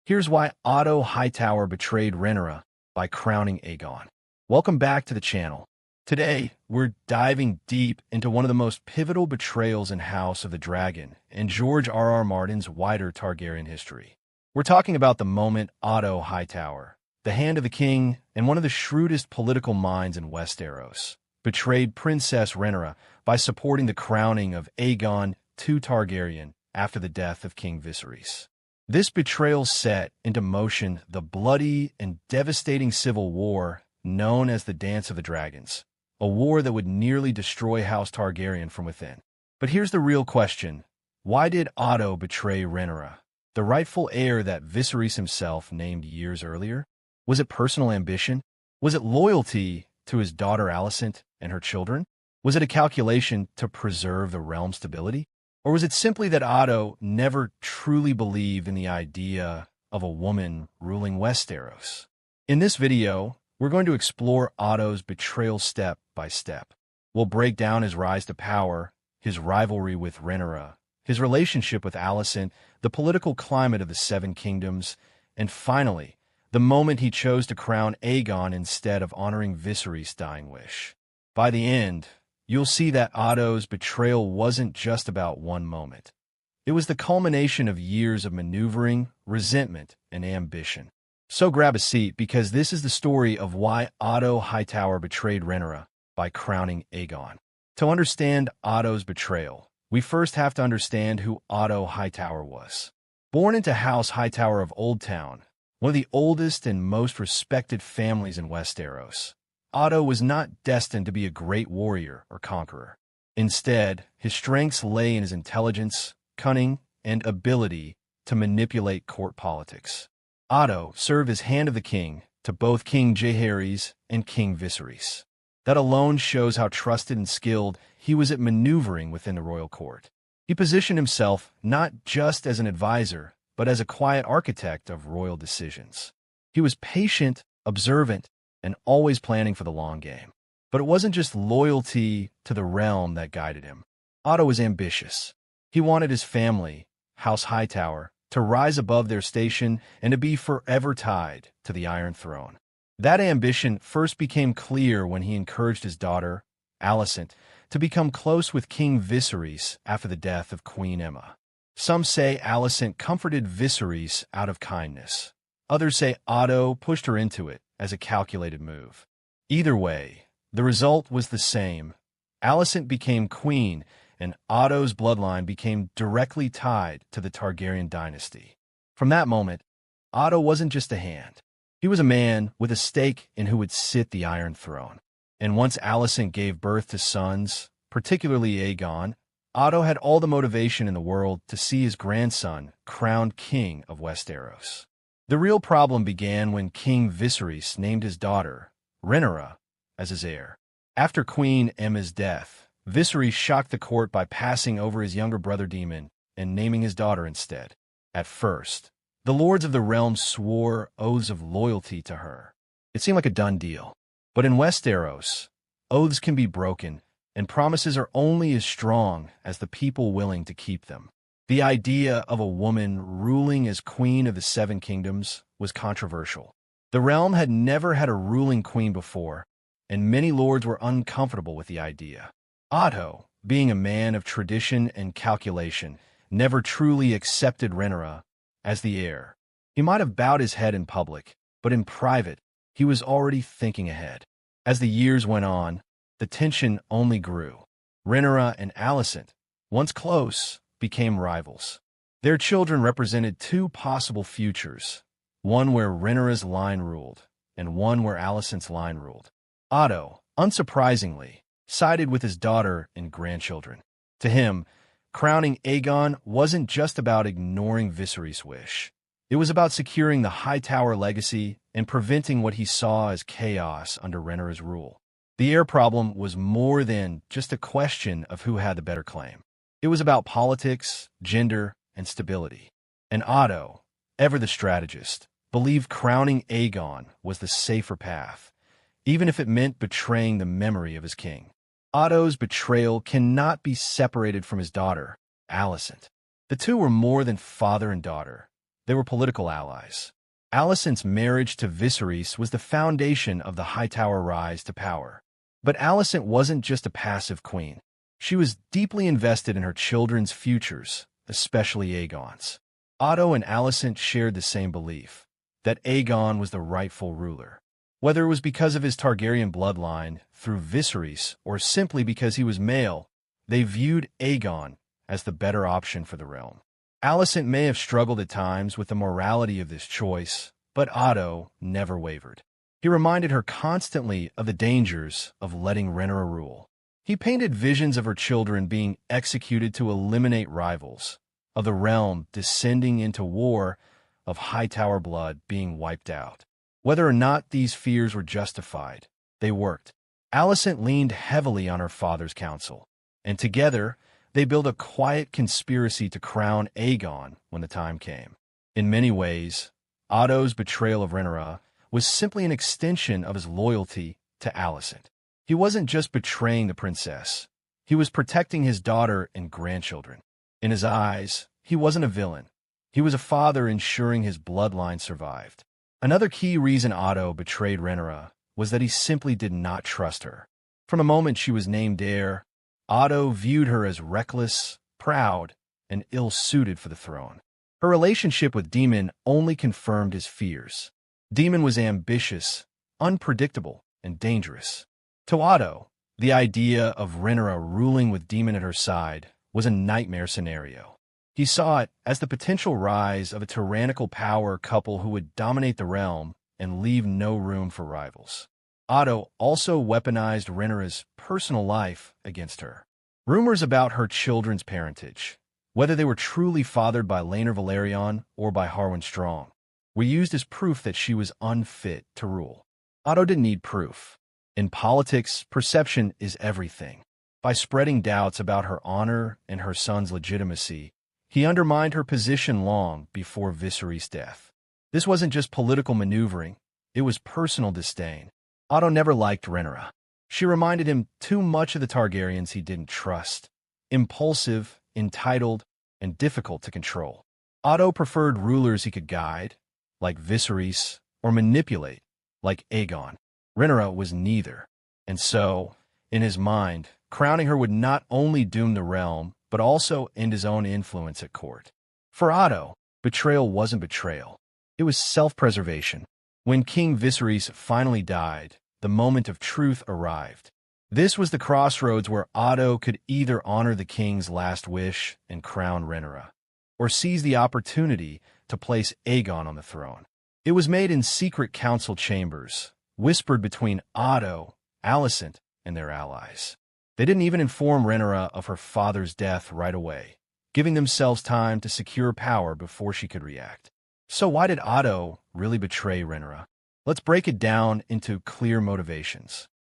Here's why Otto Hightower betrayed Rhaenyra by crowning Aegon. Welcome back to the channel. Today, we're diving deep into one of the most pivotal betrayals in House of the Dragon and George R.R. Martin's wider Targaryen history. We're talking about the moment Otto Hightower, the Hand of the King and one of the shrewdest political minds in Westeros, betrayed Princess Rhaenyra by supporting the crowning of Aegon II Targaryen after the death of King Viserys. This betrayal set into motion the bloody and devastating civil war known as the Dance of the Dragons, a war that would nearly destroy House Targaryen from within. But here's the real question. Why did Otto betray Rhaenyra, the rightful heir that Viserys himself named years earlier? Was it personal ambition? Was it loyalty to his daughter Alicent and her children? Was it a calculation to preserve the realm's stability? Or was it simply that Otto never truly believed in the idea of a woman ruling Westeros? In this video, we're going to explore Otto's betrayal step by step. We'll break down his rise to power, his rivalry with Rhaenyra, his relationship with Alicent, the political climate of the Seven Kingdoms, and finally, the moment he chose to crown Aegon instead of honoring Viserys' dying wish. By the end, you'll see that Otto's betrayal wasn't just about one moment. It was the culmination of years of maneuvering, resentment, and ambition. So grab a seat because this is the story of why Otto Hightower betrayed Rhaenyra by crowning Aegon. To understand Otto's betrayal, we first have to understand who Otto Hightower was. Born into House Hightower of Oldtown, one of the oldest and most respected families in Westeros, Otto was not destined to be a great warrior or conqueror. Instead, his strengths lay in his intelligence, cunning, and ability to manipulate court politics. Otto served as Hand of the King to both King Jaehaerys and King Viserys. That alone shows how trusted and skilled he was at maneuvering within the royal court. He positioned himself not just as an advisor, but as a quiet architect of royal decisions. He was patient, observant, and always planning for the long game. But it wasn't just loyalty to the realm that guided him. Otto was ambitious. He wanted his family, House Hightower, to rise above their station and to be forever tied to the Iron Throne. That ambition first became clear when he encouraged his daughter, Alicent, to become close with King Viserys after the death of Queen Aemma. Some say Alicent comforted Viserys out of kindness. Others say Otto pushed her into it as a calculated move. Either way, the result was the same. Alicent became queen, and Otto's bloodline became directly tied to the Targaryen dynasty. From that moment, Otto wasn't just a hand. He was a man with a stake in who would sit the Iron Throne. And once Alicent gave birth to sons, particularly Aegon, Otto had all the motivation in the world to see his grandson crowned king of Westeros. The real problem began when King Viserys named his daughter, Rhaenyra, as his heir. After Queen Aemma's death, Viserys shocked the court by passing over his younger brother Daemon and naming his daughter instead. At first, the lords of the realm swore oaths of loyalty to her. It seemed like a done deal. But in Westeros, oaths can be broken, and promises are only as strong as the people willing to keep them. The idea of a woman ruling as queen of the Seven Kingdoms was controversial. The realm had never had a ruling queen before, and many lords were uncomfortable with the idea. Otto, being a man of tradition and calculation, never truly accepted Rhaenyra as the heir. He might have bowed his head in public, but in private, he was already thinking ahead. As the years went on, the tension only grew. Rhaenyra and Alicent, once close, became rivals. Their children represented two possible futures, one where Rhaenyra's line ruled, and one where Alicent's line ruled. Otto, unsurprisingly, sided with his daughter and grandchildren. To him, crowning Aegon wasn't just about ignoring Viserys' wish. It was about securing the Hightower legacy and preventing what he saw as chaos under Rhaenyra's rule. The heir problem was more than just a question of who had the better claim. It was about politics, gender, and stability. And Otto, ever the strategist, believed crowning Aegon was the safer path, even if it meant betraying the memory of his king. Otto's betrayal cannot be separated from his daughter, Alicent. The two were more than father and daughter. They were political allies. Alicent's marriage to Viserys was the foundation of the Hightower rise to power. But Alicent wasn't just a passive queen. She was deeply invested in her children's futures, especially Aegon's. Otto and Alicent shared the same belief, that Aegon was the rightful ruler. Whether it was because of his Targaryen bloodline through Viserys or simply because he was male, they viewed Aegon as the better option for the realm. Alicent may have struggled at times with the morality of this choice, but Otto never wavered. He reminded her constantly of the dangers of letting Rhaenyra rule. He painted visions of her children being executed to eliminate rivals, of the realm descending into war, of Hightower blood being wiped out. Whether or not these fears were justified, they worked. Alicent leaned heavily on her father's counsel, and together they built a quiet conspiracy to crown Aegon when the time came. In many ways, Otto's betrayal of Rhaenyra was simply an extension of his loyalty to Alicent. He wasn't just betraying the princess. He was protecting his daughter and grandchildren. In his eyes, he wasn't a villain. He was a father ensuring his bloodline survived. Another key reason Otto betrayed Rhaenyra was that he simply did not trust her. From the moment she was named heir, Otto viewed her as reckless, proud, and ill-suited for the throne. Her relationship with Daemon only confirmed his fears. Daemon was ambitious, unpredictable, and dangerous. To Otto, the idea of Rhaenyra ruling with Daemon at her side was a nightmare scenario. He saw it as the potential rise of a tyrannical power couple who would dominate the realm and leave no room for rivals. Otto also weaponized Rhaenyra's personal life against her. Rumors about her children's parentage, whether they were truly fathered by Laenor Velaryon or by Harwin Strong, were used as proof that she was unfit to rule. Otto didn't need proof. In politics, perception is everything. By spreading doubts about her honor and her son's legitimacy, he undermined her position long before Viserys' death. This wasn't just political maneuvering, it was personal disdain. Otto never liked Rhaenyra. She reminded him too much of the Targaryens he didn't trust. Impulsive, entitled, and difficult to control. Otto preferred rulers he could guide, like Viserys, or manipulate, like Aegon. Rhaenyra was neither. And so, in his mind, crowning her would not only doom the realm, but also end his own influence at court. For Otto, betrayal wasn't betrayal. It was self-preservation. When King Viserys finally died, the moment of truth arrived. This was the crossroads where Otto could either honor the king's last wish and crown Rhaenyra, or seize the opportunity to place Aegon on the throne. It was made in secret council chambers, whispered between Otto, Alicent, and their allies. They didn't even inform Rhaenyra of her father's death right away, giving themselves time to secure power before she could react. So why did Otto really betray Rhaenyra? Let's break it down into clear motivations.